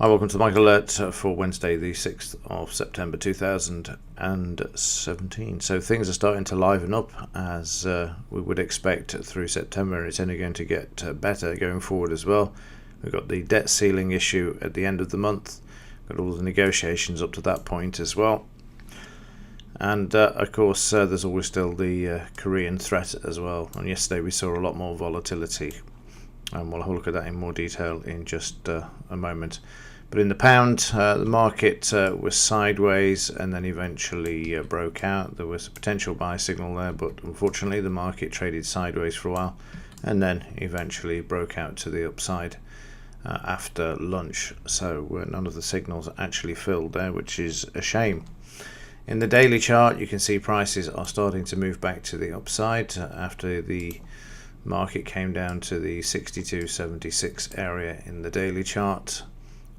Hi, welcome to the Market Alert for Wednesday, the 6th of September 2017. So things are starting to liven up as we would expect through September, and it's only going to get better going forward as well. We've got the debt ceiling issue at the end of the month, got all the negotiations up to that point as well. And of course, there's always still the Korean threat as well. And yesterday we saw a lot more volatility. And we'll have a look at that in more detail in just a moment. But in the pound, the market was sideways and then eventually broke out. There was a potential buy signal there, but unfortunately the market traded sideways for a while and then eventually broke out to the upside after lunch. So none of the signals actually filled there, which is a shame. In the daily chart, you can see prices are starting to move back to the upside after the market came down to the 62.76 area in the daily chart.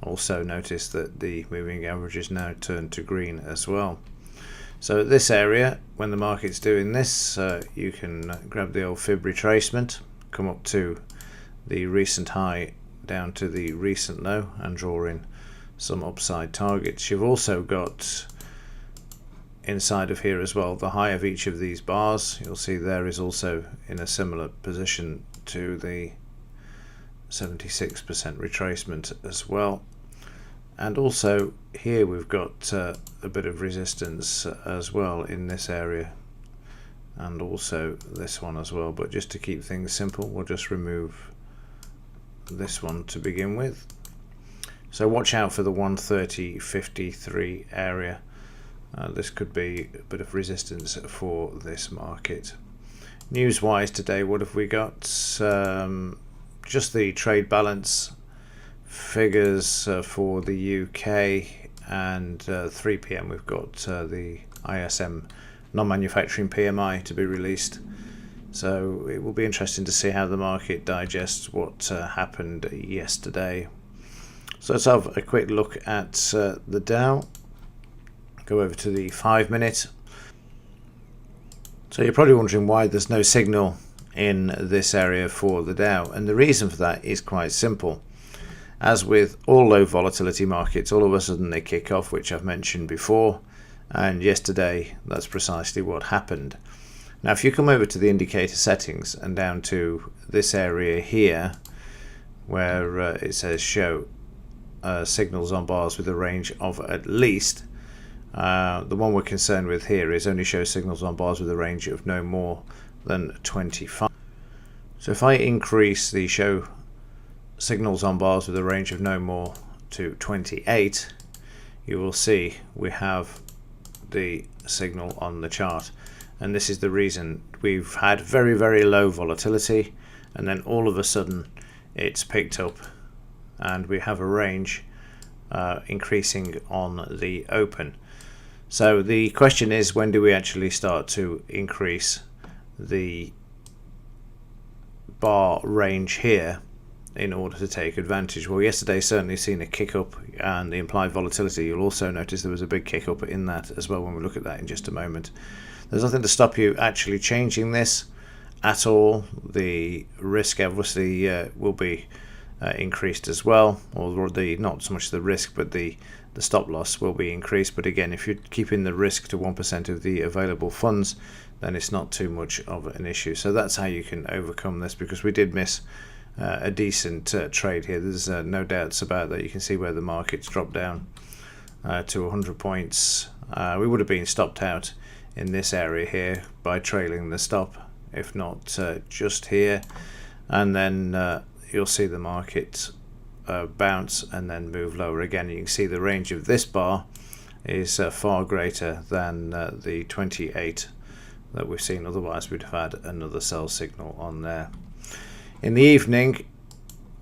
Also notice that the moving average is now turned to green as well. So at this area, when the market's doing this, you can grab the old fib retracement, come up to the recent high down to the recent low and draw in some upside targets. You've also got inside of here as well the high of each of these bars. You'll see there is also in a similar position to the 76% retracement as well. And also here we've got a bit of resistance as well in this area, and also this one as well. But just to keep things simple, we'll just remove this one to begin with. So watch out for the 130.53 area. This could be a bit of resistance for this market. News wise today, what have we got? Just the trade balance figures for the UK, and 3 p.m. we've got the ISM non-manufacturing PMI to be released. So it will be interesting to see how the market digests what happened yesterday. So let's have a quick look at the Dow. Go over to the 5-minute. So you're probably wondering why there's no signal in this area for the Dow, and the reason for that is quite simple. As with all low volatility markets, all of a sudden they kick off, which I've mentioned before, and yesterday that's precisely what happened. Now if you come over to the indicator settings and down to this area here where it says show signals on bars with a range of at least, the one we're concerned with here is only show signals on bars with a range of no more than 25. So if I increase the show signals on bars with a range of no more to 28, you will see we have the signal on the chart, and this is the reason we've had very, very low volatility, and then all of a sudden it's picked up and we have a range increasing on the open. So the question is, when do we actually start to increase the bar range here in order to take advantage? Well, yesterday certainly seen a kick up, and the implied volatility, you'll also notice there was a big kick up in that as well when we look at that in just a moment. There's nothing to stop you actually changing this at all. The risk obviously will be increased as well, or the not so much the risk but the stop loss will be increased. But again, if you're keeping the risk to 1% of the available funds, then it's not too much of an issue. So that's how you can overcome this, because we did miss a decent trade here. There's no doubts about that. You can see where the market's dropped down to 100 points. We would have been stopped out in this area here by trailing the stop, if not just here, and then you'll see the market bounce and then move lower again. You can see the range of this bar is far greater than the 28 that we've seen. Otherwise we'd have had another sell signal on there. In the evening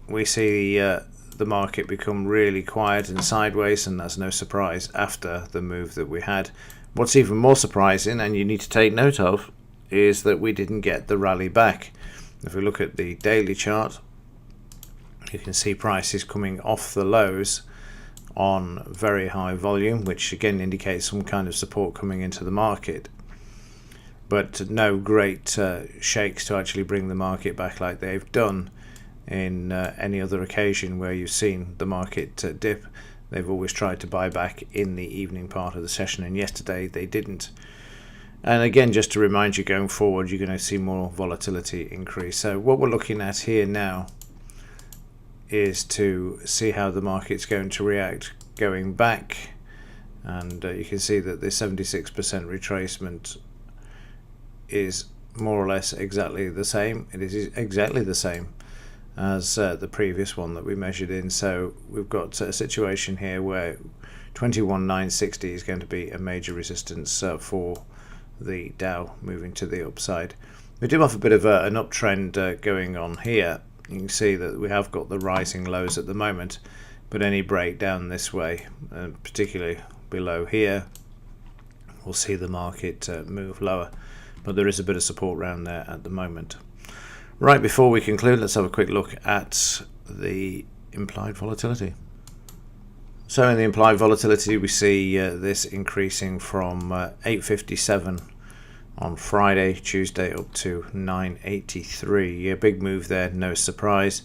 we see the market become really quiet and sideways, and that's no surprise after the move that we had. What's even more surprising, and you need to take note of, is that we didn't get the rally back. If we look at the daily chart, you can see prices coming off the lows on very high volume, which again indicates some kind of support coming into the market, but no great shakes to actually bring the market back like they've done in any other occasion where you've seen the market dip, they've always tried to buy back in the evening part of the session, and yesterday they didn't. And again, just to remind you, going forward, you're going to see more volatility increase. So what we're looking at here now is to see how the market's going to react going back. And you can see that the 76% retracement is more or less exactly the same. It is exactly the same as the previous one that we measured in. So we've got a situation here where 21,960 is going to be a major resistance for the Dow moving to the upside. We do have a bit of an uptrend going on here. You can see that we have got the rising lows at the moment, but any breakdown this way, particularly below here, we'll see the market move lower, but there is a bit of support around there at the moment. Right, before we conclude, let's have a quick look at the implied volatility. So in the implied volatility, we see this increasing from 857 on Friday, Tuesday, up to 983. A big move there, no surprise.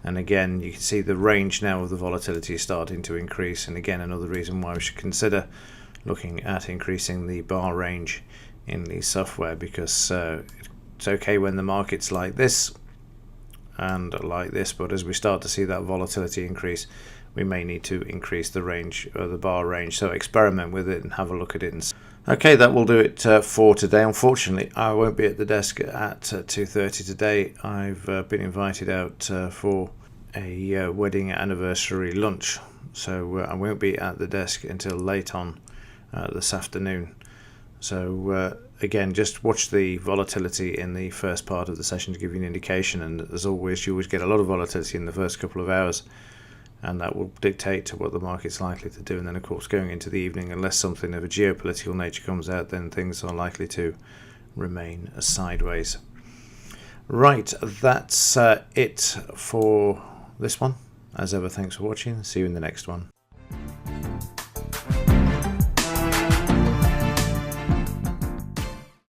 And again, you can see the range now of the volatility is starting to increase. And again, another reason why we should consider looking at increasing the bar range in the software, because it's okay when the market's like this and like this, but as we start to see that volatility increase, we may need to increase the range, or the bar range. So experiment with it and have a look at it. Okay, that will do it for today. Unfortunately, I won't be at the desk at 2:30 today. I've been invited out for a wedding anniversary lunch, so I won't be at the desk until late on this afternoon. So again, just watch the volatility in the first part of the session to give you an indication, and as always, you always get a lot of volatility in the first couple of hours, and that will dictate what the market's likely to do. And then of course, going into the evening, unless something of a geopolitical nature comes out, then things are likely to remain sideways. Right, that's it for this one. As ever, thanks for watching. See you in the next one.